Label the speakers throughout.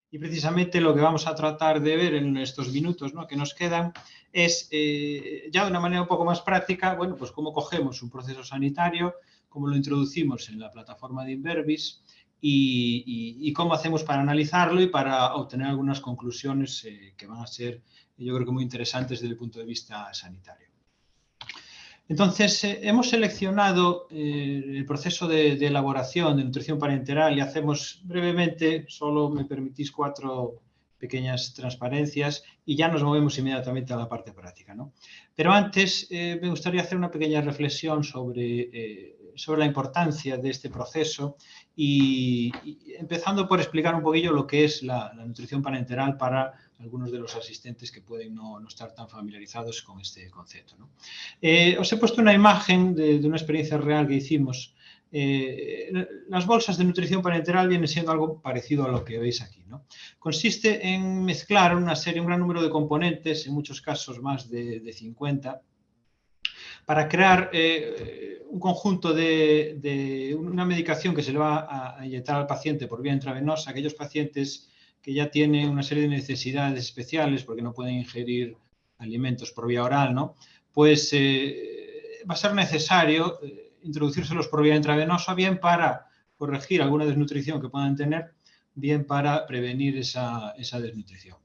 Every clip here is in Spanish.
Speaker 1: Y precisamente lo que vamos a tratar de ver en estos minutos, ¿no?, que nos quedan es, ya de una manera un poco más práctica, bueno, pues cómo cogemos un proceso sanitario, cómo lo introducimos en la plataforma de Inverbis y cómo hacemos para analizarlo y para obtener algunas conclusiones que van a ser, yo creo que muy interesantes desde el punto de vista sanitario. Entonces, hemos seleccionado el proceso de elaboración de nutrición parenteral y hacemos brevemente, solo me permitís 4 pequeñas transparencias y ya nos movemos inmediatamente a la parte práctica, ¿no? Pero antes me gustaría hacer una pequeña reflexión sobre la importancia de este proceso y empezando por explicar un poquillo lo que es la nutrición parenteral para algunos de los asistentes que pueden no estar tan familiarizados con este concepto, ¿no? Os he puesto una imagen de una experiencia real que hicimos. Las bolsas de nutrición parenteral vienen siendo algo parecido a lo que veis aquí, ¿no? Consiste en mezclar un gran número de componentes, en muchos casos más de 50, para crear un conjunto de una medicación que se le va a inyectar al paciente por vía intravenosa. Aquellos pacientes que ya tienen una serie de necesidades especiales porque no pueden ingerir alimentos por vía oral, ¿no?, pues va a ser necesario introducírselos por vía intravenosa, bien para corregir alguna desnutrición que puedan tener, bien para prevenir esa desnutrición.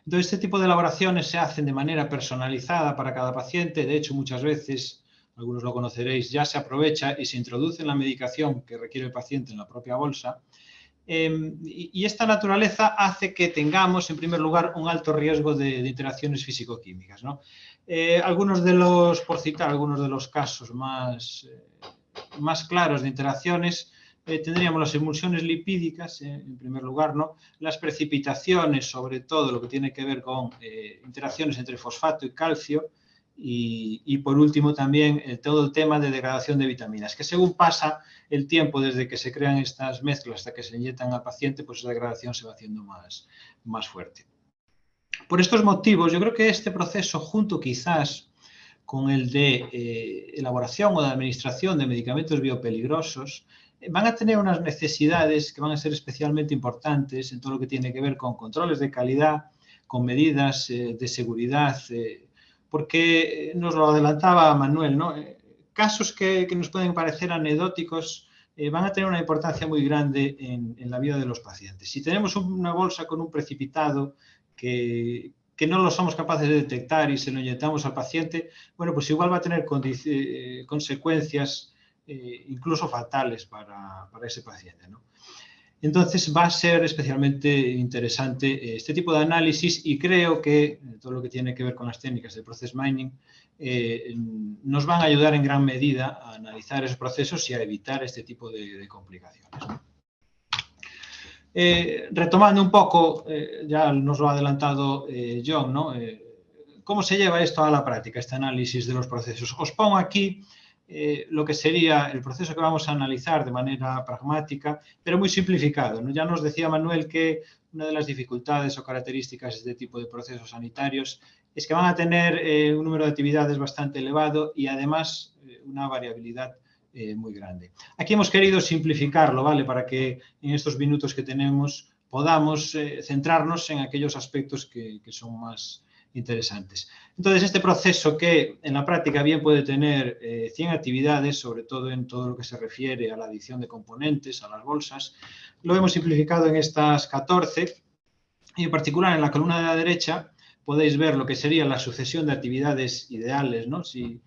Speaker 1: Entonces, este tipo de elaboraciones se hacen de manera personalizada para cada paciente. De hecho, muchas veces, algunos lo conoceréis, ya se aprovecha y se introduce la medicación que requiere el paciente en la propia bolsa. Y esta naturaleza hace que tengamos, en primer lugar, un alto riesgo de interacciones físico-químicas, ¿no? Por citar algunos de los casos más claros de interacciones, tendríamos las emulsiones lipídicas, en primer lugar, ¿no?, las precipitaciones, sobre todo lo que tiene que ver con interacciones entre fosfato y calcio, y por último también todo el tema de degradación de vitaminas, que según pasa el tiempo desde que se crean estas mezclas hasta que se inyectan al paciente, pues esa degradación se va haciendo más fuerte. Por estos motivos, yo creo que este proceso, junto quizás con el de elaboración o de administración de medicamentos biopeligrosos, van a tener unas necesidades que van a ser especialmente importantes en todo lo que tiene que ver con controles de calidad, con medidas de seguridad, porque nos lo adelantaba Manuel, ¿no? Casos que nos pueden parecer anecdóticos van a tener una importancia muy grande en la vida de los pacientes. Si tenemos una bolsa con un precipitado que no lo somos capaces de detectar y se lo inyectamos al paciente, bueno, pues igual va a tener consecuencias incluso fatales para ese paciente, ¿no? Entonces va a ser especialmente interesante este tipo de análisis y creo que todo lo que tiene que ver con las técnicas de process mining nos van a ayudar en gran medida a analizar esos procesos y a evitar este tipo de complicaciones, ¿no? Retomando un poco, ya nos lo ha adelantado John, ¿no? ¿Cómo se lleva esto a la práctica, este análisis de los procesos? Os pongo aquí lo que sería el proceso que vamos a analizar de manera pragmática, pero muy simplificado, ¿no? Ya nos decía Manuel que una de las dificultades o características de este tipo de procesos sanitarios es que van a tener un número de actividades bastante elevado y además una variabilidad muy grande. Aquí hemos querido simplificarlo, ¿vale?, para que en estos minutos que tenemos podamos centrarnos en aquellos aspectos que son más interesantes. Entonces, este proceso que en la práctica bien puede tener 100 actividades, sobre todo en todo lo que se refiere a la adición de componentes, a las bolsas, lo hemos simplificado en estas 14 y en particular en la columna de la derecha podéis ver lo que sería la sucesión de actividades ideales, ¿no?, si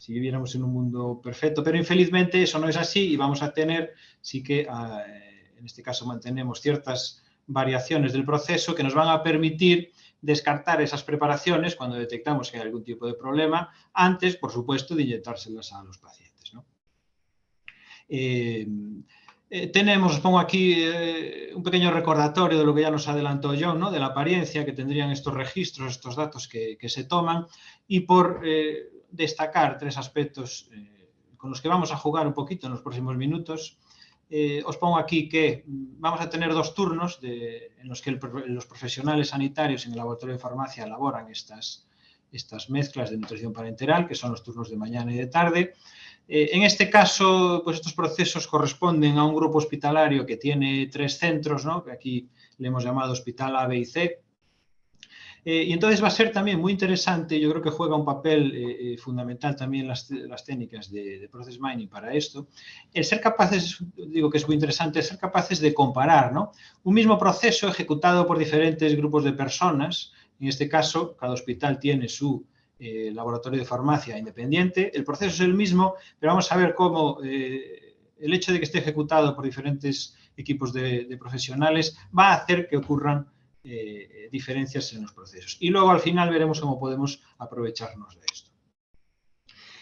Speaker 1: viviéramos en un mundo perfecto, pero infelizmente eso no es así y vamos a tener, sí que en este caso mantenemos ciertas variaciones del proceso que nos van a permitir descartar esas preparaciones cuando detectamos que hay algún tipo de problema, antes, por supuesto, de inyectárselas a los pacientes, ¿no? Os pongo aquí un pequeño recordatorio de lo que ya nos adelantó John, ¿no?, de la apariencia que tendrían estos registros, estos datos que se toman, y por destacar 3 aspectos con los que vamos a jugar un poquito en los próximos minutos. Os pongo aquí que vamos a tener 2 turnos en los que los profesionales sanitarios en el laboratorio de farmacia elaboran estas mezclas de nutrición parenteral, que son los turnos de mañana y de tarde. En este caso, pues estos procesos corresponden a un grupo hospitalario que tiene 3 centros, ¿no?, que aquí le hemos llamado hospital A, B y C. Y entonces va a ser también muy interesante, yo creo que juega un papel fundamental también las técnicas de Process Mining para esto, el ser capaces, digo que es muy interesante, ser capaces de comparar, ¿no?, un mismo proceso ejecutado por diferentes grupos de personas. En este caso, cada hospital tiene su laboratorio de farmacia independiente, el proceso es el mismo, pero vamos a ver cómo el hecho de que esté ejecutado por diferentes equipos de profesionales va a hacer que ocurran diferencias en los procesos. Y luego al final veremos cómo podemos aprovecharnos de esto.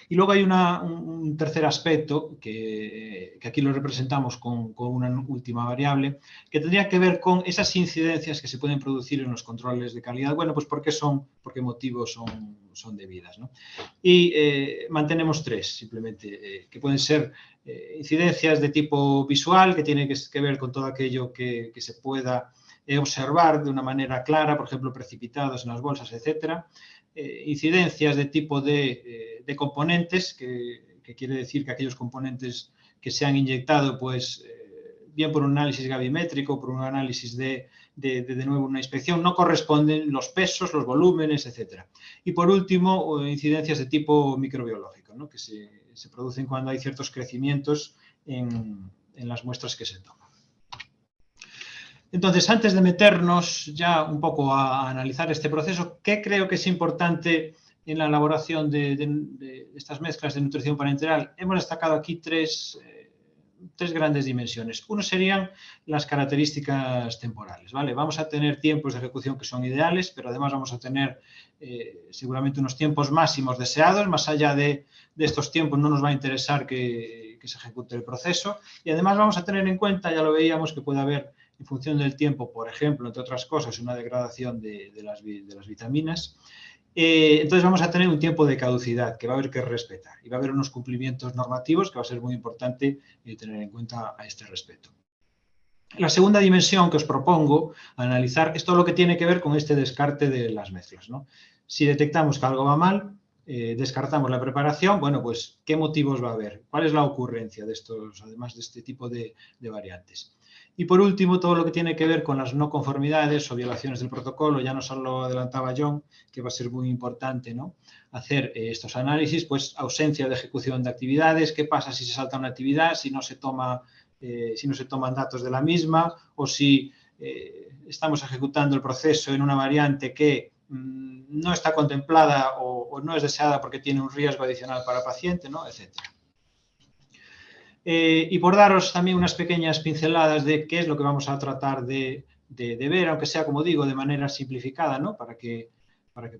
Speaker 1: Y luego hay un tercer aspecto que aquí lo representamos con una última variable, que tendría que ver con esas incidencias que se pueden producir en los controles de calidad. Bueno, pues por qué motivos son debidas, ¿no? Y mantenemos tres, simplemente, que pueden ser incidencias de tipo visual, que tiene que ver con todo aquello que se pueda observar de una manera clara, por ejemplo, precipitados en las bolsas, etcétera. Incidencias de tipo de componentes, que quiere decir que aquellos componentes que se han inyectado, pues bien por un análisis gravimétrico, por un análisis de nuevo una inspección, no corresponden los pesos, los volúmenes, etcétera. Y por último, incidencias de tipo microbiológico, ¿no?, que se producen cuando hay ciertos crecimientos en las muestras que se toman. Entonces, antes de meternos ya un poco a analizar este proceso, ¿qué creo que es importante en la elaboración de estas mezclas de nutrición parenteral? Hemos destacado aquí tres grandes dimensiones. Uno serían las características temporales, ¿vale? Vamos a tener tiempos de ejecución que son ideales, pero además vamos a tener seguramente unos tiempos máximos deseados. Más allá de estos tiempos no nos va a interesar que se ejecute el proceso. Y además vamos a tener en cuenta, ya lo veíamos, que puede haber, en función del tiempo, por ejemplo, entre otras cosas, una degradación de las vitaminas. Entonces vamos a tener un tiempo de caducidad que va a haber que respetar y va a haber unos cumplimientos normativos que va a ser muy importante tener en cuenta a este respecto. La segunda dimensión que os propongo analizar es todo lo que tiene que ver con este descarte de las mezclas, ¿no? Si detectamos que algo va mal, descartamos la preparación, bueno, pues ¿qué motivos va a haber? ¿Cuál es la ocurrencia de estos, además de este tipo de variantes? Y por último, todo lo que tiene que ver con las no conformidades o violaciones del protocolo, ya nos lo adelantaba John, que va a ser muy importante, ¿no?, hacer estos análisis, pues ausencia de ejecución de actividades, qué pasa si se salta una actividad, si no se toman datos de la misma, o si estamos ejecutando el proceso en una variante que no está contemplada o no es deseada porque tiene un riesgo adicional para el paciente, ¿no?, etcétera. Y por daros también unas pequeñas pinceladas de qué es lo que vamos a tratar de ver, aunque sea, como digo, de manera simplificada, ¿no?, para que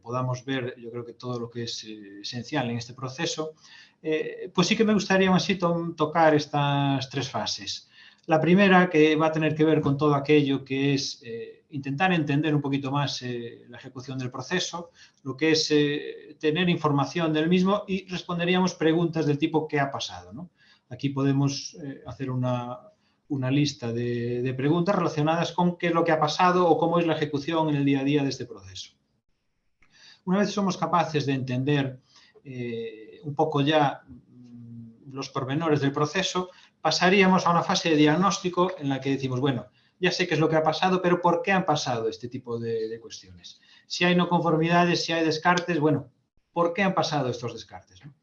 Speaker 1: podamos ver, yo creo que todo lo que es esencial en este proceso, pues sí que me gustaría aún así tocar estas tres fases. La primera, que va a tener que ver con todo aquello que es intentar entender un poquito más la ejecución del proceso, lo que es tener información del mismo, y responderíamos preguntas del tipo ¿qué ha pasado?, ¿no? Aquí podemos hacer una lista de preguntas relacionadas con qué es lo que ha pasado o cómo es la ejecución en el día a día de este proceso. Una vez somos capaces de entender un poco ya los pormenores del proceso, pasaríamos a una fase de diagnóstico en la que decimos, bueno, ya sé qué es lo que ha pasado, pero ¿por qué han pasado este tipo de cuestiones? Si hay no conformidades, si hay descartes, bueno, ¿por qué han pasado estos descartes, ¿no?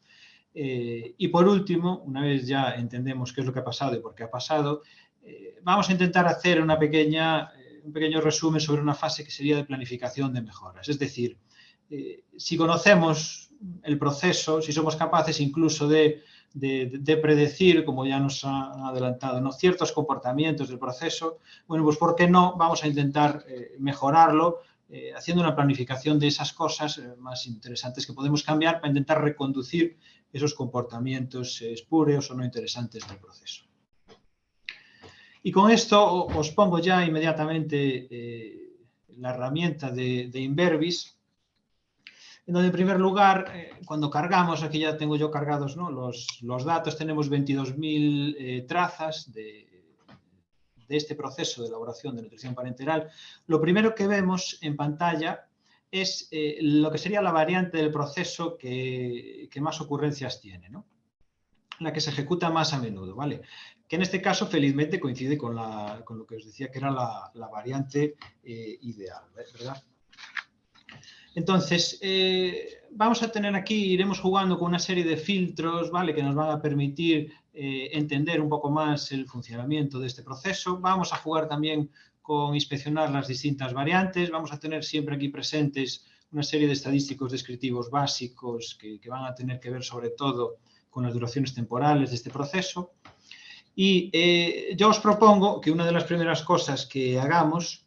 Speaker 1: Y por último, una vez ya entendemos qué es lo que ha pasado y por qué ha pasado, vamos a intentar hacer un pequeño resumen sobre una fase que sería de planificación de mejoras. Es decir, si conocemos el proceso, si somos capaces incluso de predecir, como ya nos ha adelantado, ¿no?, ciertos comportamientos del proceso, bueno, pues ¿por qué no vamos a intentar mejorarlo haciendo una planificación de esas cosas más interesantes que podemos cambiar para intentar reconducir esos comportamientos espurios o no interesantes del proceso? Y con esto os pongo ya inmediatamente la herramienta de Inverbis, en donde en primer lugar, cuando cargamos, aquí ya tengo yo cargados, ¿no?, los datos, tenemos 22.000 trazas de este proceso de elaboración de nutrición parenteral. Lo primero que vemos en pantalla es lo que sería la variante del proceso que más ocurrencias tiene, ¿no? la que se ejecuta más a menudo, ¿vale? Que en este caso, felizmente, coincide con lo que os decía que era la variante ideal, ¿verdad? Entonces, vamos a tener aquí, iremos jugando con una serie de filtros, ¿vale? Que nos van a permitir entender un poco más el funcionamiento de este proceso. Vamos a jugar también con inspeccionar las distintas variantes. Vamos a tener siempre aquí presentes una serie de estadísticos descriptivos básicos que van a tener que ver sobre todo con las duraciones temporales de este proceso. Y yo os propongo que una de las primeras cosas que hagamos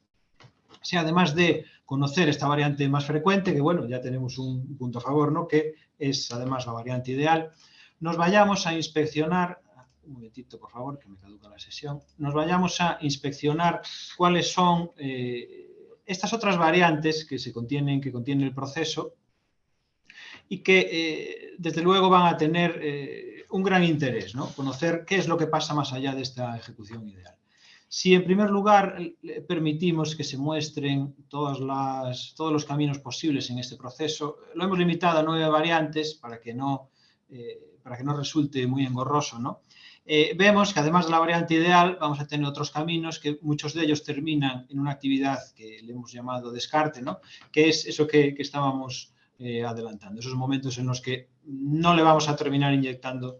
Speaker 1: sea, además de conocer esta variante más frecuente, que bueno, ya tenemos un punto a favor, ¿no? Que es además la variante ideal, nos vayamos a inspeccionar, un momentito por favor, que me caduca la sesión, nos vayamos a inspeccionar cuáles son estas otras variantes que contiene el proceso y que desde luego van a tener un gran interés, ¿no? Conocer qué es lo que pasa más allá de esta ejecución ideal. Si en primer lugar permitimos que se muestren todos los caminos posibles en este proceso, lo hemos limitado a 9 variantes para que no resulte muy engorroso, ¿no? Vemos que además de la variante ideal vamos a tener otros caminos que muchos de ellos terminan en una actividad que le hemos llamado descarte, ¿no? Que es eso que estábamos adelantando, esos momentos en los que no le vamos a terminar inyectando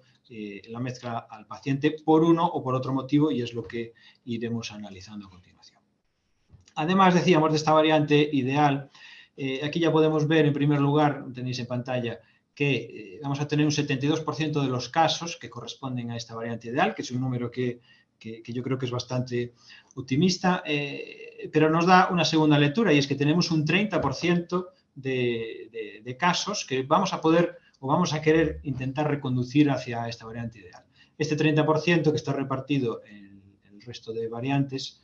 Speaker 1: la mezcla al paciente por uno o por otro motivo, y es lo que iremos analizando a continuación. Además, decíamos de esta variante ideal, aquí ya podemos ver en primer lugar, tenéis en pantalla, que vamos a tener un 72% de los casos que corresponden a esta variante ideal, que es un número que yo creo que es bastante optimista, pero nos da una segunda lectura, y es que tenemos un 30% de casos que vamos a poder o vamos a querer intentar reconducir hacia esta variante ideal. Este 30% que está repartido en el resto de variantes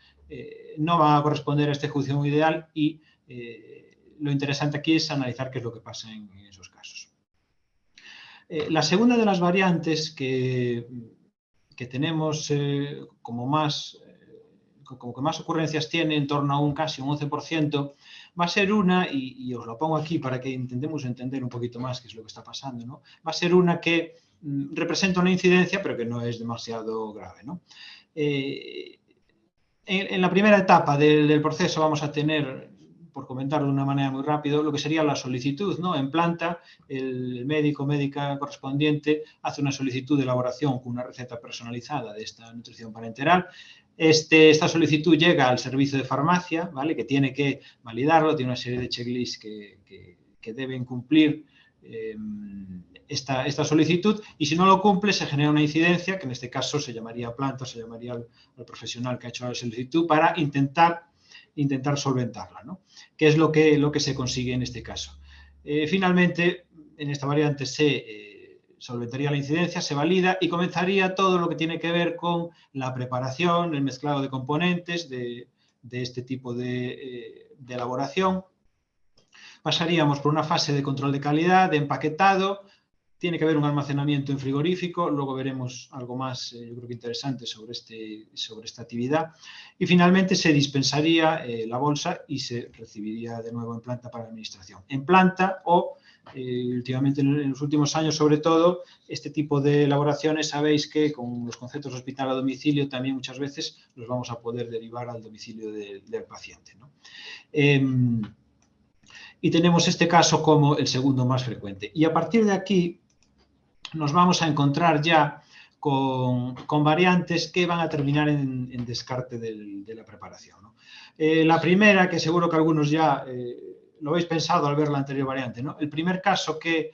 Speaker 1: no va a corresponder a esta ejecución ideal, y lo interesante aquí es analizar qué es lo que pasa en esos casos. La segunda de las variantes que tenemos como que más ocurrencias tiene, en torno a casi un 11%, va a ser una, y os lo pongo aquí para que intentemos entender un poquito más qué es lo que está pasando, ¿no? Va a ser una que representa una incidencia, pero que no es demasiado grave, ¿no? En la primera etapa del proceso vamos a tener, por comentarlo de una manera muy rápida, lo que sería la solicitud, ¿no? En planta, el médico o médica correspondiente hace una solicitud de elaboración con una receta personalizada de esta nutrición parenteral. Esta solicitud llega al servicio de farmacia, ¿vale? Que tiene que validarlo, tiene una serie de checklists que deben cumplir esta solicitud, y si no lo cumple se genera una incidencia, que en este caso se llamaría planta, se llamaría al profesional que ha hecho la solicitud para intentar solventarla, ¿no? ¿Qué es lo que se consigue en este caso? Finalmente, en esta variante se solventaría la incidencia, se valida y comenzaría todo lo que tiene que ver con la preparación, el mezclado de componentes de este tipo de elaboración. Pasaríamos por una fase de control de calidad, de empaquetado, tiene que haber un almacenamiento en frigorífico, luego veremos algo más, yo creo que interesante sobre esta actividad, y finalmente se dispensaría la bolsa y se recibiría de nuevo en planta para administración. En planta o, últimamente en los últimos años sobre todo, este tipo de elaboraciones sabéis que con los conceptos de hospital a domicilio también muchas veces los vamos a poder derivar al domicilio del paciente, ¿no? Y tenemos este caso como el segundo más frecuente. Y a partir de aquí nos vamos a encontrar ya con variantes que van a terminar en descarte de la preparación, ¿no? La primera, que seguro que algunos ya lo habéis pensado al ver la anterior variante, ¿no? El primer caso que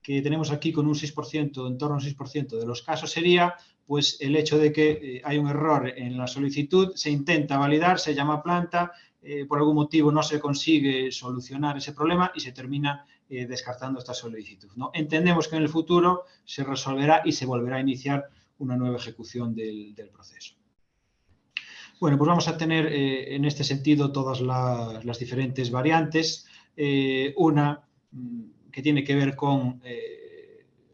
Speaker 1: tenemos aquí con un 6%, en torno a un 6% de los casos, sería pues el hecho de que hay un error en la solicitud, se intenta validar, se llama a planta, por algún motivo no se consigue solucionar ese problema y se termina descartando esta solicitud, ¿no? Entendemos que en el futuro se resolverá y se volverá a iniciar una nueva ejecución del proceso. Bueno, pues vamos a tener en este sentido todas las diferentes variantes. Una que tiene que ver con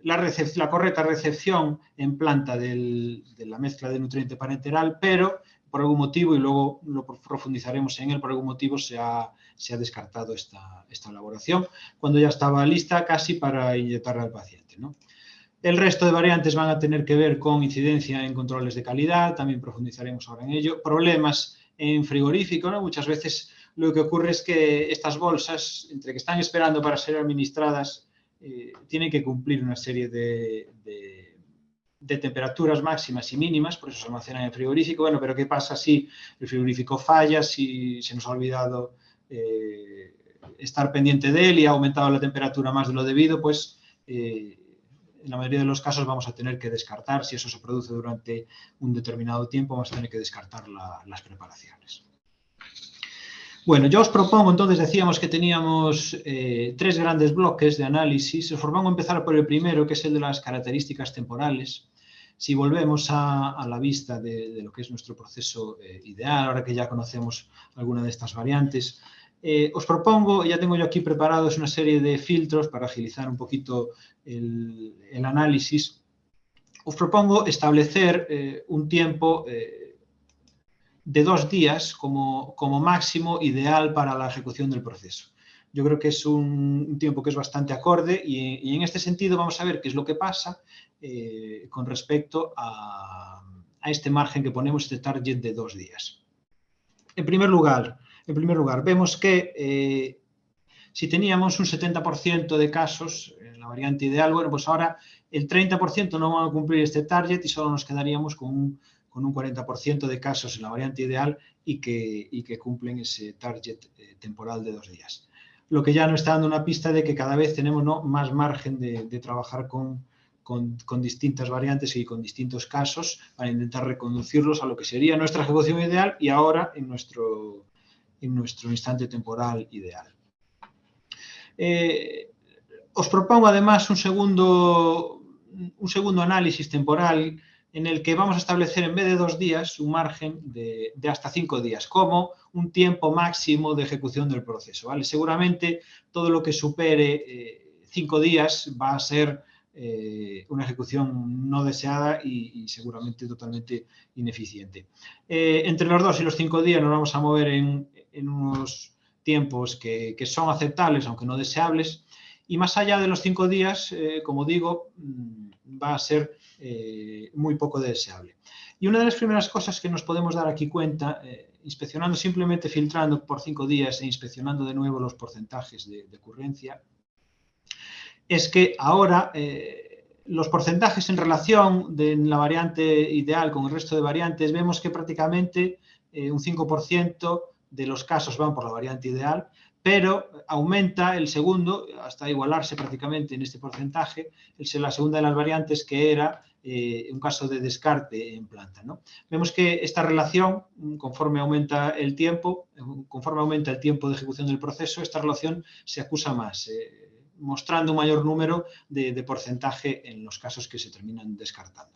Speaker 1: la correcta recepción en planta de la mezcla de nutriente parenteral, pero por algún motivo, y luego lo profundizaremos en él, por algún motivo se ha descartado esta elaboración cuando ya estaba lista casi para inyectarla al paciente, ¿no? El resto de variantes van a tener que ver con incidencia en controles de calidad, también profundizaremos ahora en ello. Problemas en frigorífico, ¿no? Muchas veces lo que ocurre es que estas bolsas, entre que están esperando para ser administradas, tienen que cumplir una serie de temperaturas máximas y mínimas, por eso se almacenan en frigorífico. Bueno, pero ¿qué pasa si el frigorífico falla, si se nos ha olvidado estar pendiente de él y ha aumentado la temperatura más de lo debido? Pues en la mayoría de los casos vamos a tener que descartar, si eso se produce durante un determinado tiempo, vamos a tener que descartar las preparaciones. Bueno, yo os propongo, entonces decíamos que teníamos 3 grandes bloques de análisis. Os propongo empezar por el primero, que es el de las características temporales. Si volvemos a la vista de lo que es nuestro proceso ideal, ahora que ya conocemos alguna de estas variantes, os propongo, ya tengo yo aquí preparados una serie de filtros para agilizar un poquito el análisis. Os propongo establecer un tiempo de 2 días como máximo ideal para la ejecución del proceso. Yo creo que es un tiempo que es bastante acorde y en este sentido vamos a ver qué es lo que pasa con respecto a este margen que ponemos, este target de 2 días. En primer lugar, vemos que si teníamos un 70% de casos en la variante ideal, bueno, pues ahora el 30% no van a cumplir este target y solo nos quedaríamos con un 40% de casos en la variante ideal y que cumplen ese target temporal de 2 días. Lo que ya nos está dando una pista de que cada vez tenemos, ¿no?, más margen de trabajar con distintas variantes y con distintos casos para intentar reconducirlos a lo que sería nuestra ejecución ideal y ahora en nuestro instante temporal ideal. Os propongo además un segundo análisis temporal en el que vamos a establecer en vez de 2 días un margen de hasta 5 días como un tiempo máximo de ejecución del proceso, ¿vale? Seguramente todo lo que supere 5 días va a ser una ejecución no deseada y seguramente totalmente ineficiente. Entre los 2 y los 5 días nos vamos a mover en unos tiempos que son aceptables, aunque no deseables, y más allá de los 5 días, como digo, va a ser muy poco deseable. Y una de las primeras cosas que nos podemos dar aquí cuenta, inspeccionando, simplemente filtrando por 5 días e inspeccionando de nuevo los porcentajes de ocurrencia, es que ahora los porcentajes en relación de la variante ideal con el resto de variantes, vemos que prácticamente un 5% de los casos van por la variante ideal, pero aumenta el segundo hasta igualarse prácticamente en este porcentaje, la segunda de las variantes, que era un caso de descarte en planta, ¿no? Vemos que esta relación, conforme aumenta el tiempo de ejecución del proceso, esta relación se acusa más, mostrando un mayor número de porcentaje en los casos que se terminan descartando.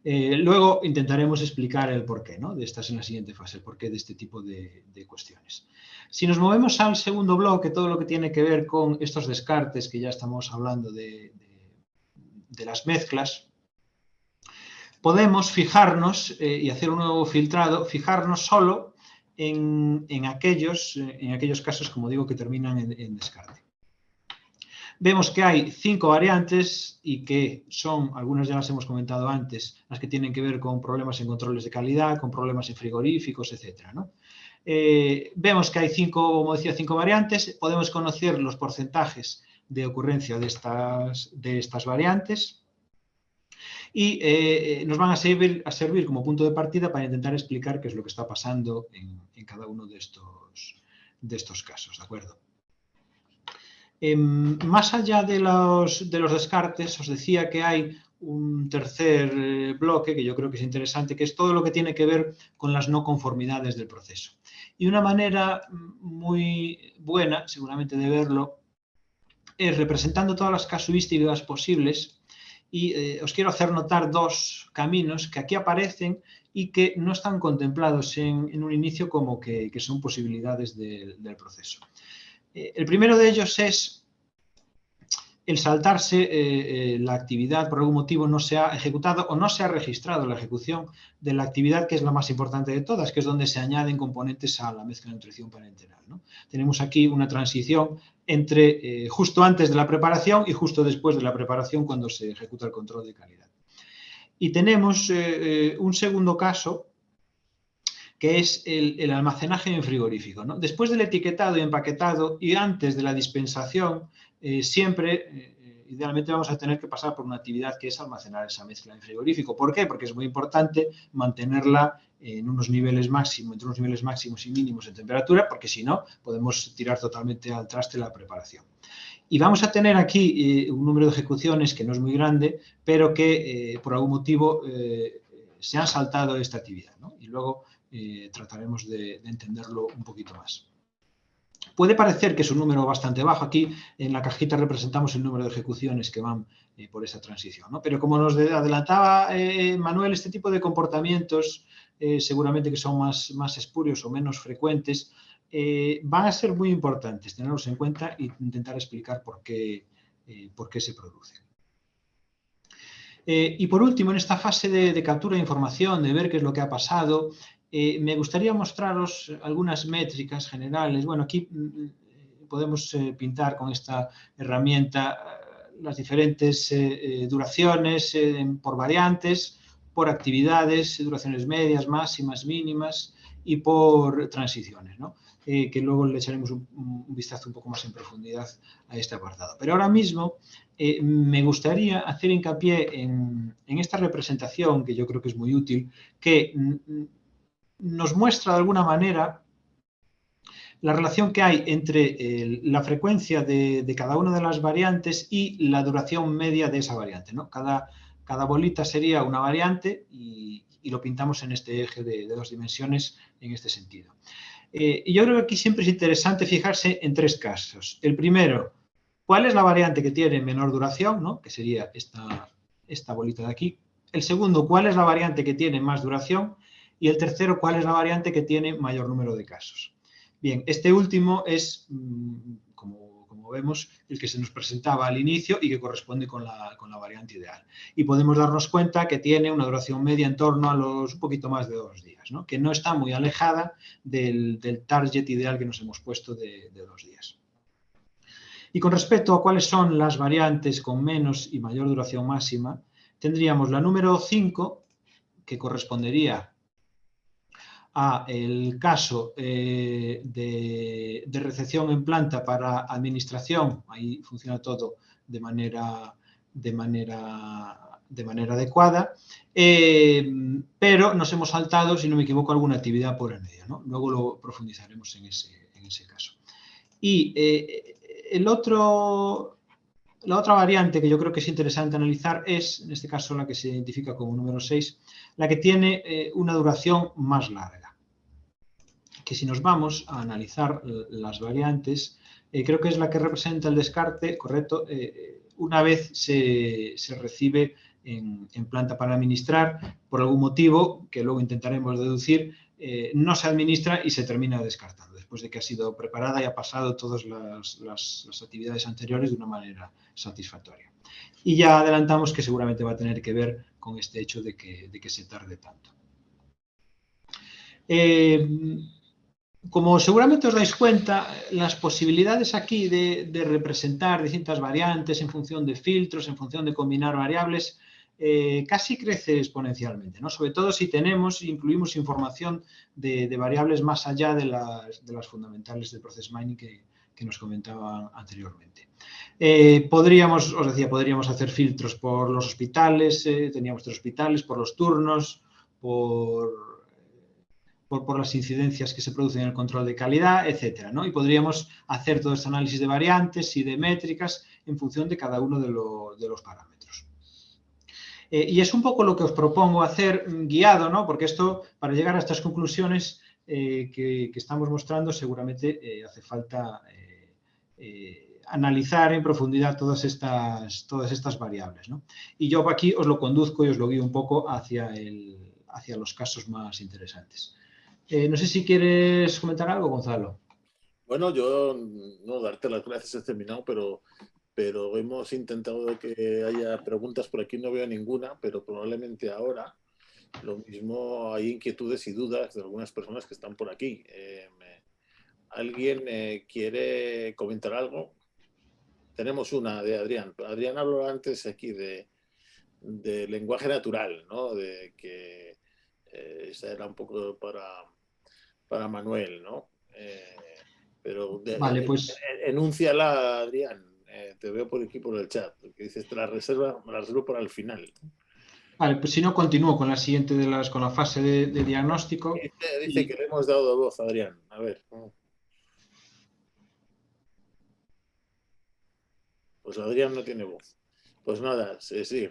Speaker 1: Luego intentaremos explicar el porqué, ¿no?, de estas en la siguiente fase, el porqué de este tipo de cuestiones. Si nos movemos al segundo bloque, todo lo que tiene que ver con estos descartes, que ya estamos hablando de las mezclas, podemos fijarnos y hacer un nuevo filtrado, fijarnos solo en aquellos casos, como digo, que terminan en descarte. Vemos que hay 5 variantes y que son, algunas ya las hemos comentado antes, las que tienen que ver con problemas en controles de calidad, con problemas en frigoríficos, etc., ¿no? Vemos que hay 5 variantes, podemos conocer los porcentajes de ocurrencia de estas variantes y nos van a servir como punto de partida para intentar explicar qué es lo que está pasando en cada uno de estos casos, ¿de acuerdo? Más allá de los descartes, os decía que hay un tercer bloque que yo creo que es interesante, que es todo lo que tiene que ver con las no conformidades del proceso. Y una manera muy buena, seguramente, de verlo es representando todas las casuísticas posibles y os quiero hacer notar 2 caminos que aquí aparecen y que no están contemplados en un inicio como que son posibilidades del proceso. El primero de ellos es el saltarse la actividad, por algún motivo no se ha ejecutado o no se ha registrado la ejecución de la actividad que es la más importante de todas, que es donde se añaden componentes a la mezcla de nutrición parenteral, ¿no? Tenemos aquí una transición entre justo antes de la preparación y justo después de la preparación cuando se ejecuta el control de calidad. Y tenemos un segundo caso, que es el almacenaje en frigorífico, ¿no? Después del etiquetado y empaquetado y antes de la dispensación, siempre, idealmente, vamos a tener que pasar por una actividad que es almacenar esa mezcla en frigorífico. ¿Por qué? Porque es muy importante mantenerla en unos niveles máximos, entre unos niveles máximos y mínimos de temperatura, porque si no, podemos tirar totalmente al traste la preparación. Y vamos a tener aquí un número de ejecuciones que no es muy grande, pero que por algún motivo se han saltado esta actividad, ¿no? Y luego trataremos de entenderlo un poquito más. Puede parecer que es un número bastante bajo. Aquí en la cajita representamos el número de ejecuciones que van por esa transición, ¿no? Pero como nos adelantaba Manuel, este tipo de comportamientos seguramente que son más espurios o menos frecuentes, van a ser muy importantes tenerlos en cuenta e intentar explicar por qué se producen. Y por último, en esta fase de captura de información, de ver qué es lo que ha pasado, me gustaría mostraros algunas métricas generales. Bueno, aquí podemos pintar con esta herramienta las diferentes duraciones por variantes, por actividades, duraciones medias, máximas, mínimas y por transiciones, ¿no? Que luego le echaremos un vistazo un poco más en profundidad a este apartado. Pero ahora mismo me gustaría hacer hincapié en esta representación, que yo creo que es muy útil, que nos muestra de alguna manera la relación que hay entre la frecuencia de cada una de las variantes y la duración media de esa variante, ¿no? Cada bolita sería una variante y lo pintamos en este eje de 2 dimensiones en este sentido. Y yo creo que aquí siempre es interesante fijarse en 3 casos. El primero, ¿cuál es la variante que tiene menor duración, ¿no? Que sería esta bolita de aquí? El segundo, ¿cuál es la variante que tiene más duración? Y el tercero, ¿cuál es la variante que tiene mayor número de casos? Bien, este último es, como vemos, el que se nos presentaba al inicio y que corresponde con la variante ideal. Y podemos darnos cuenta que tiene una duración media en torno a los un poquito más de 2 días, ¿no? Que no está muy alejada del target ideal que nos hemos puesto de 2 días. Y con respecto a cuáles son las variantes con menos y mayor duración máxima, tendríamos la número 5, que correspondería a el caso de recepción en planta para administración. Ahí funciona todo de manera adecuada, pero nos hemos saltado, si no me equivoco, alguna actividad por el medio, ¿no? Luego lo profundizaremos en ese caso. Y la otra variante que yo creo que es interesante analizar es, en este caso, la que se identifica como número 6, la que tiene una duración más larga. Que si nos vamos a analizar las variantes, creo que es la que representa el descarte, correcto, una vez se recibe en planta para administrar, por algún motivo, que luego intentaremos deducir, no se administra y se termina descartando, después de que ha sido preparada y ha pasado todas las actividades anteriores de una manera satisfactoria. Y ya adelantamos que seguramente va a tener que ver con este hecho de que se tarde tanto. Como seguramente os dais cuenta, las posibilidades aquí de representar distintas variantes en función de filtros, en función de combinar variables, casi crece exponencialmente, ¿no? Sobre todo si incluimos información de variables más allá de las fundamentales del process mining que nos comentaba anteriormente. Podríamos hacer filtros por los hospitales, teníamos 3 hospitales, por los turnos, por las incidencias que se producen en el control de calidad, etcétera, ¿no? Y podríamos hacer todo este análisis de variantes y de métricas en función de cada uno de los parámetros. Y es un poco lo que os propongo hacer guiado, ¿no? Porque esto, para llegar a estas conclusiones que estamos mostrando, seguramente hace falta analizar en profundidad todas estas variables, ¿no? Y yo aquí os lo conduzco y os lo guío un poco hacia los casos más interesantes. No sé si quieres comentar algo, Gonzalo.
Speaker 2: Bueno, yo no darte las gracias, he terminado, pero hemos intentado de que haya preguntas por aquí, no veo ninguna, pero probablemente ahora lo mismo hay inquietudes y dudas de algunas personas que están por aquí. ¿Alguien quiere comentar algo? tenemos una de Adrián. Adrián habló antes aquí de lenguaje natural, ¿no? De que esa era un poco para Manuel, ¿no? Pero
Speaker 1: Vale, pues
Speaker 2: enúnciala, Adrián. Te veo por aquí por el chat. Que dices, me la reservo para el final.
Speaker 1: vale, pues si no, continúo con la siguiente con la fase de diagnóstico.
Speaker 2: Dice que le hemos dado voz, Adrián. A ver. Pues Adrián no tiene voz. Pues nada, sí.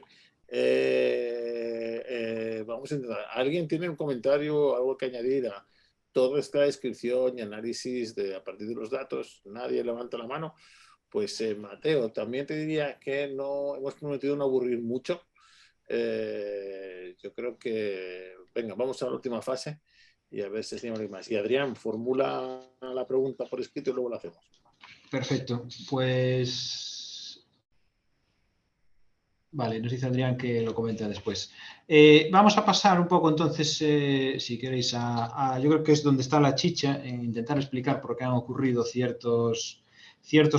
Speaker 2: Vamos a intentar. ¿Alguien tiene un comentario, algo que añadir a toda esta descripción y análisis a partir de los datos? Nadie levanta la mano. Pues Mateo, también te diría que no hemos prometido no aburrir mucho. Yo creo que, venga, vamos a la última fase y a ver si hay más. Y Adrián, formula la pregunta por escrito y luego la hacemos.
Speaker 1: Perfecto, pues vale, nos dice Adrián que lo comenta después. Vamos a pasar un poco entonces, si queréis, yo creo que es donde está la chicha, en intentar explicar por qué han ocurrido ciertos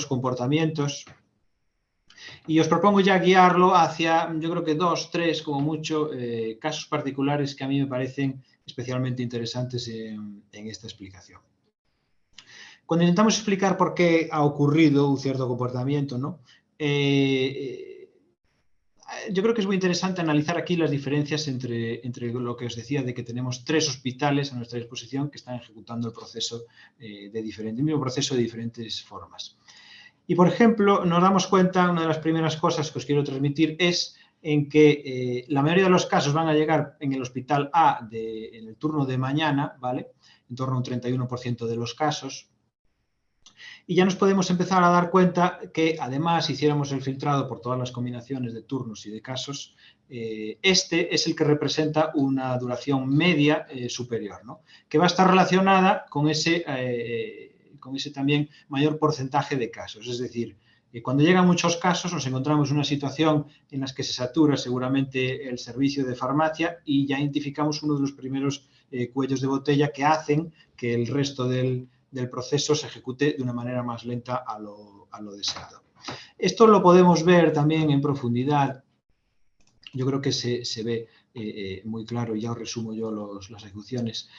Speaker 1: comportamientos. Y os propongo ya guiarlo hacia, yo creo que 2, 3, como mucho, casos particulares que a mí me parecen especialmente interesantes en esta explicación. Cuando intentamos explicar por qué ha ocurrido un cierto comportamiento, ¿no? Yo creo que es muy interesante analizar aquí las diferencias entre lo que os decía de que tenemos 3 hospitales a nuestra disposición que están ejecutando el proceso el mismo proceso de diferentes formas. Y, por ejemplo, nos damos cuenta, una de las primeras cosas que os quiero transmitir es en que la mayoría de los casos van a llegar en el hospital A en el turno de mañana, ¿vale? En torno a un 31% de los casos. Y ya nos podemos empezar a dar cuenta que, además, si hiciéramos el filtrado por todas las combinaciones de turnos y de casos, este es el que representa una duración media superior, ¿no? Que va a estar relacionada con ese también mayor porcentaje de casos. Es decir, cuando llegan muchos casos nos encontramos en una situación en la que se satura seguramente el servicio de farmacia y ya identificamos uno de los primeros cuellos de botella que hacen que el resto del proceso se ejecute de una manera más lenta a lo deseado. Esto lo podemos ver también en profundidad. Yo creo que se ve muy claro, y ya os resumo yo las ejecuciones.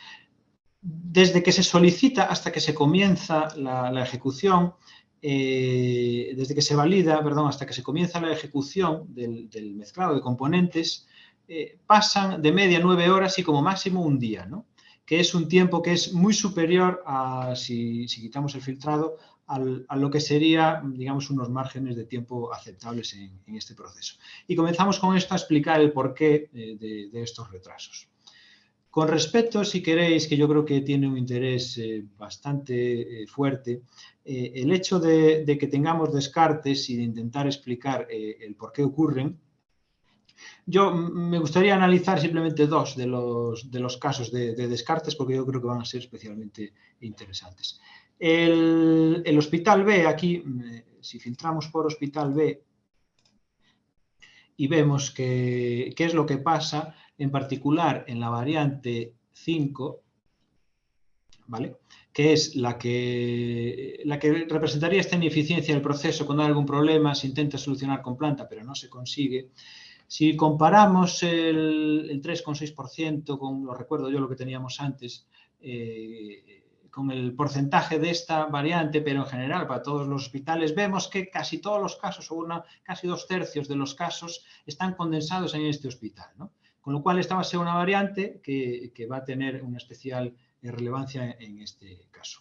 Speaker 1: Desde que se solicita hasta que se comienza la ejecución, desde que se valida, hasta que se comienza la ejecución del mezclado de componentes, pasan de media 9 horas y como máximo un día, ¿no? Que es un tiempo que es muy superior a, si quitamos el filtrado, a lo que sería, digamos, unos márgenes de tiempo aceptables en este proceso. Y comenzamos con esto a explicar el porqué de estos retrasos. Con respecto, si queréis, que yo creo que tiene un interés bastante fuerte, el hecho de que tengamos descartes y de intentar explicar el por qué ocurren, yo me gustaría analizar simplemente 2 de los casos de descartes, porque yo creo que van a ser especialmente interesantes. El hospital B, aquí, si filtramos por hospital B y vemos qué es lo que pasa, en particular en la variante 5, ¿vale? Que es la que representaría esta ineficiencia del proceso. Cuando hay algún problema se intenta solucionar con planta, pero no se consigue. Si comparamos el 3,6%, lo recuerdo yo lo que teníamos antes, con el porcentaje de esta variante, pero en general para todos los hospitales, vemos que casi todos los casos, o casi 2/3 de los casos, están condensados en este hospital, ¿no? Con lo cual esta va a ser una variante que va a tener una especial relevancia en este caso.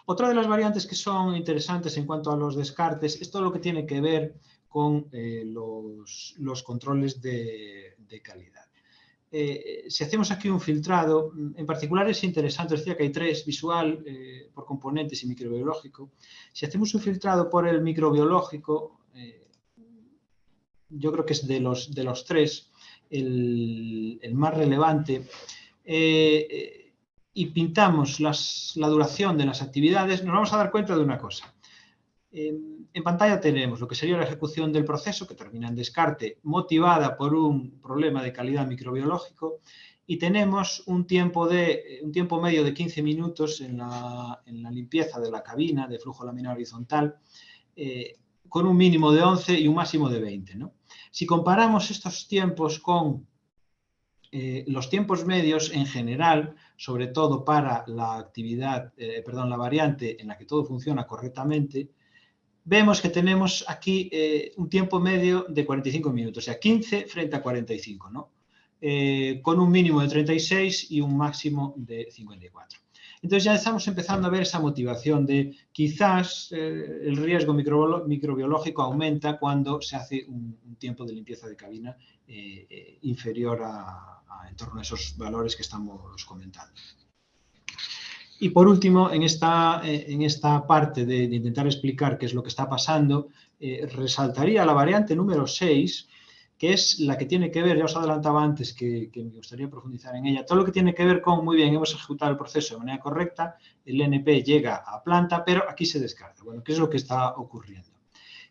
Speaker 1: Otra de las variantes que son interesantes en cuanto a los descartes es todo lo que tiene que ver con los controles de calidad. Si hacemos aquí un filtrado, en particular es interesante, os decía que hay 3, visual, por componentes y microbiológico. Si hacemos un filtrado por el microbiológico, yo creo que es de los 3 el más relevante, y pintamos la duración de las actividades, nos vamos a dar cuenta de una cosa. En pantalla tenemos lo que sería la ejecución del proceso, que termina en descarte, motivada por un problema de calidad microbiológico, y tenemos un tiempo medio de 15 minutos en la limpieza de la cabina de flujo laminar horizontal, con un mínimo de 11 y un máximo de 20, ¿no? Si comparamos estos tiempos con los tiempos medios en general, sobre todo para la actividad, la variante en la que todo funciona correctamente, vemos que tenemos aquí un tiempo medio de 45 minutos, o sea, 15 frente a 45, ¿no? Con un mínimo de 36 y un máximo de 54. Entonces ya estamos empezando a ver esa motivación de quizás el riesgo microbiológico aumenta cuando se hace un tiempo de limpieza de cabina inferior en torno a esos valores que estamos comentando. Y por último, en esta parte de intentar explicar qué es lo que está pasando, resaltaría la variante número 6, que es la que tiene que ver, ya os adelantaba antes que me gustaría profundizar en ella, todo lo que tiene que ver con, muy bien, hemos ejecutado el proceso de manera correcta, el NP llega a planta, pero aquí se descarta. Bueno, ¿qué es lo que está ocurriendo?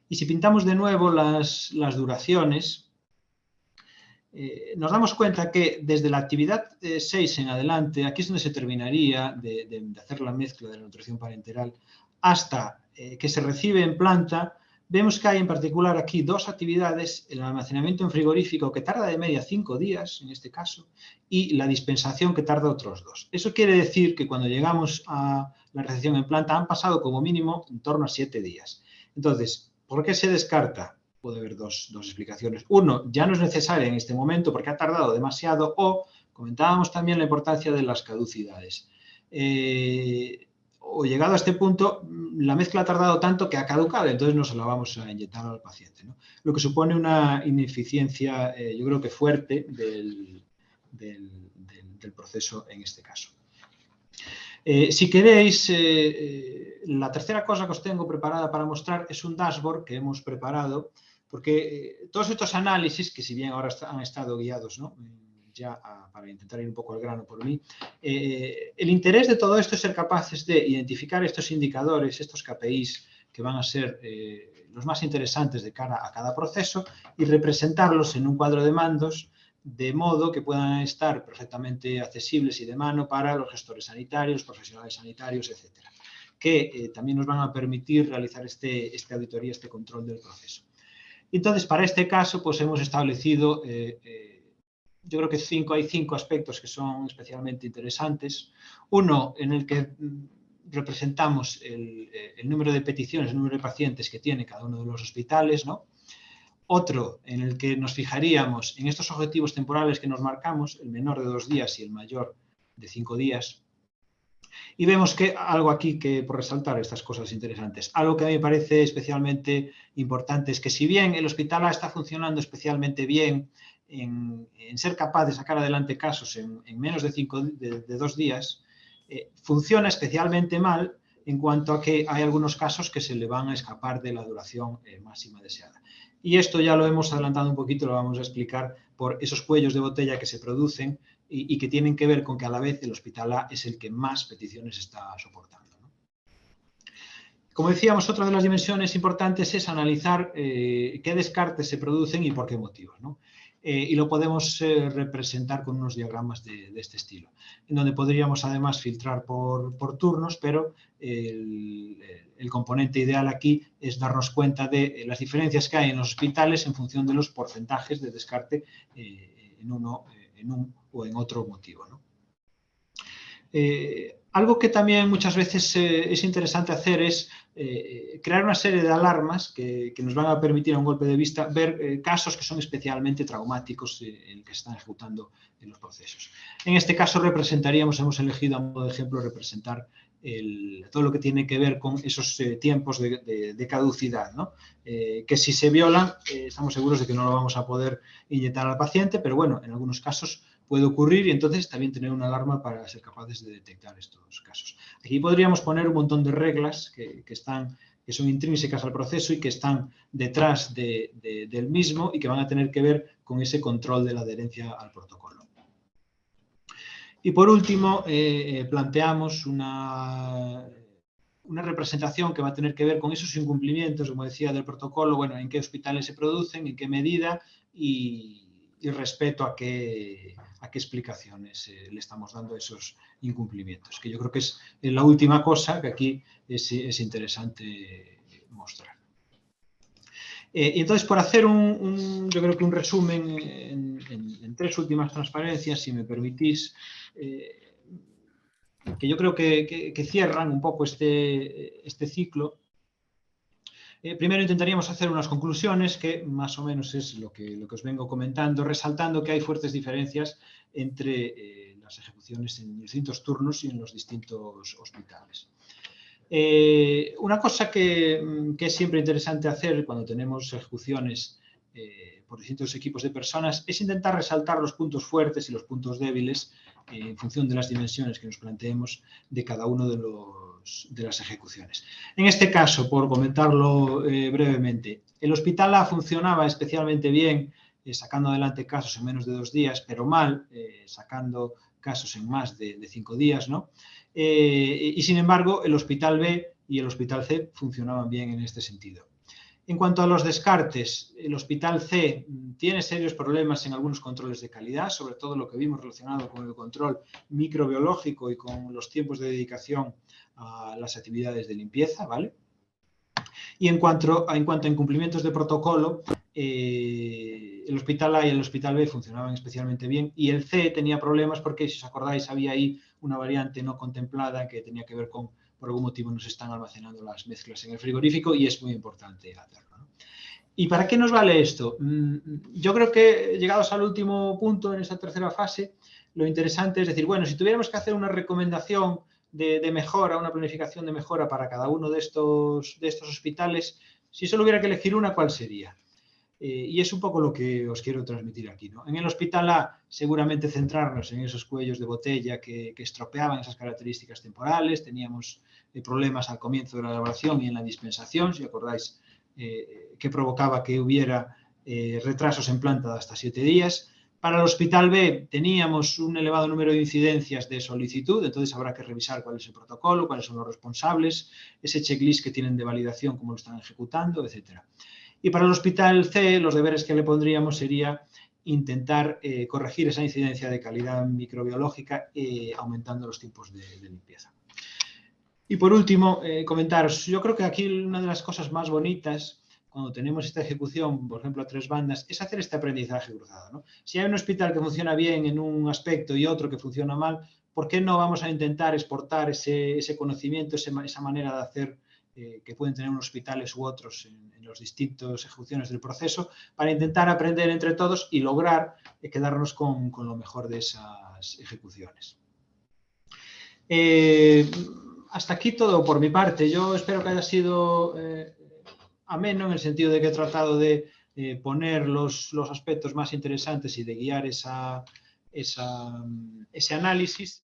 Speaker 1: Y si pintamos de nuevo las duraciones, nos damos cuenta que desde la actividad 6 en adelante, aquí es donde se terminaría de hacer la mezcla de la nutrición parenteral, hasta que se recibe en planta, vemos que hay en particular aquí dos actividades, el almacenamiento en frigorífico que tarda de media 5 días, en este caso, y la dispensación que tarda otros 2. Eso quiere decir que cuando llegamos a la recepción en planta han pasado como mínimo en torno a 7 días. Entonces, ¿por qué se descarta? Puede haber dos explicaciones. Uno, ya no es necesaria en este momento porque ha tardado demasiado, o comentábamos también la importancia de las caducidades. O llegado a este punto, la mezcla ha tardado tanto que ha caducado, entonces no se la vamos a inyectar al paciente, ¿no? Lo que supone una ineficiencia, yo creo que fuerte del proceso en este caso. Si queréis, la tercera cosa que os tengo preparada para mostrar es un dashboard que hemos preparado, porque todos estos análisis, que si bien ahora han estado guiados, ¿no?, ya para intentar ir un poco al grano por mí, el interés de todo esto es ser capaces de identificar estos indicadores, estos KPIs, que van a ser los más interesantes de cara a cada proceso, y representarlos en un cuadro de mandos, de modo que puedan estar perfectamente accesibles y de mano para los gestores sanitarios, profesionales sanitarios, etcétera, que también nos van a permitir realizar esta auditoría, este control del proceso. Entonces, para este caso, pues hemos establecido, yo creo que hay 5 aspectos que son especialmente interesantes. Uno, en el que representamos el número de peticiones, el número de pacientes que tiene cada uno de los hospitales, ¿no? Otro, en el que nos fijaríamos en estos objetivos temporales que nos marcamos, el menor de 2 días y el mayor de 5 días. Y vemos que algo aquí que, por resaltar estas cosas interesantes, algo que a mí me parece especialmente importante es que si bien el Hospital A está funcionando especialmente bien en ser capaz de sacar adelante casos en menos de 2 días, funciona especialmente mal en cuanto a que hay algunos casos que se le van a escapar de la duración máxima deseada. Y esto ya lo hemos adelantado un poquito, lo vamos a explicar por esos cuellos de botella que se producen y que tienen que ver con que a la vez el Hospital A es el que más peticiones está soportando, ¿no? Como decíamos, otra de las dimensiones importantes es analizar qué descartes se producen y por qué motivos, ¿no? Y lo podemos representar con unos diagramas de este estilo, en donde podríamos además filtrar por turnos, pero el componente ideal aquí es darnos cuenta de las diferencias que hay en los hospitales en función de los porcentajes de descarte en un o en otro motivo, ¿no? Algo que también muchas veces es interesante hacer es crear una serie de alarmas que nos van a permitir a un golpe de vista ver casos que son especialmente traumáticos en el que se están ejecutando en los procesos. En este caso representaríamos, hemos elegido a modo de ejemplo representar todo lo que tiene que ver con esos tiempos de caducidad, ¿no? Que si se violan, estamos seguros de que no lo vamos a poder inyectar al paciente, pero bueno, en algunos casos puede ocurrir y entonces también tener una alarma para ser capaces de detectar estos casos. Aquí podríamos poner un montón de reglas que son intrínsecas al proceso y que están detrás del mismo y que van a tener que ver con ese control de la adherencia al protocolo. Y por último, planteamos una representación que va a tener que ver con esos incumplimientos, como decía, del protocolo, bueno, en qué hospitales se producen, en qué medida y respecto a qué explicaciones le estamos dando a esos incumplimientos, que yo creo que es la última cosa que aquí es interesante mostrar. Y entonces, por hacer yo creo que un resumen en 3 últimas transparencias, si me permitís, que yo creo que cierran un poco este ciclo. Primero intentaríamos hacer unas conclusiones, que más o menos es lo que os vengo comentando, resaltando que hay fuertes diferencias entre las ejecuciones en distintos turnos y en los distintos hospitales. Una cosa que es siempre interesante hacer cuando tenemos ejecuciones por distintos equipos de personas es intentar resaltar los puntos fuertes y los puntos débiles en función de las dimensiones que nos planteemos de cada uno de las ejecuciones. En este caso, por comentarlo brevemente, el Hospital A funcionaba especialmente bien sacando adelante casos en menos de 2 días, pero mal sacando casos en más de 5 días, ¿no? Y sin embargo, el Hospital B y el Hospital C funcionaban bien en este sentido. En cuanto a los descartes, el Hospital C tiene serios problemas en algunos controles de calidad, sobre todo lo que vimos relacionado con el control microbiológico y con los tiempos de dedicación a las actividades de limpieza, ¿vale? Y en cuanto a incumplimientos de protocolo, el Hospital A y el Hospital B funcionaban especialmente bien y el C tenía problemas porque, si os acordáis, había ahí una variante no contemplada que tenía que ver con, por algún motivo, nos están almacenando las mezclas en el frigorífico y es muy importante hacerlo, ¿no? ¿Y para qué nos vale esto? Yo creo que, llegados al último punto en esta tercera fase, lo interesante es decir, bueno, si tuviéramos que hacer una recomendación de mejora, una planificación de mejora para cada uno de estos hospitales, si solo hubiera que elegir una, ¿cuál sería? Y es un poco lo que os quiero transmitir aquí, ¿no? En el Hospital A, seguramente centrarnos en esos cuellos de botella que estropeaban esas características temporales, teníamos problemas al comienzo de la elaboración y en la dispensación, si acordáis, que provocaba que hubiera retrasos en planta de hasta 7 días. Para el Hospital B teníamos un elevado número de incidencias de solicitud, entonces habrá que revisar cuál es el protocolo, cuáles son los responsables, ese checklist que tienen de validación, cómo lo están ejecutando, etcétera. Y para el Hospital C, los deberes que le pondríamos sería intentar corregir esa incidencia de calidad microbiológica aumentando los tiempos de limpieza. Y por último, comentaros, yo creo que aquí una de las cosas más bonitas cuando tenemos esta ejecución, por ejemplo, a 3 bandas, es hacer este aprendizaje cruzado, ¿no? Si hay un hospital que funciona bien en un aspecto y otro que funciona mal, ¿por qué no vamos a intentar exportar ese conocimiento, esa manera de hacer que pueden tener unos hospitales u otros en las distintas ejecuciones del proceso, para intentar aprender entre todos y lograr quedarnos con lo mejor de esas ejecuciones? Hasta aquí todo por mi parte. Yo espero que haya sido ameno, en el sentido de que he tratado de poner los aspectos más interesantes y de guiar ese análisis.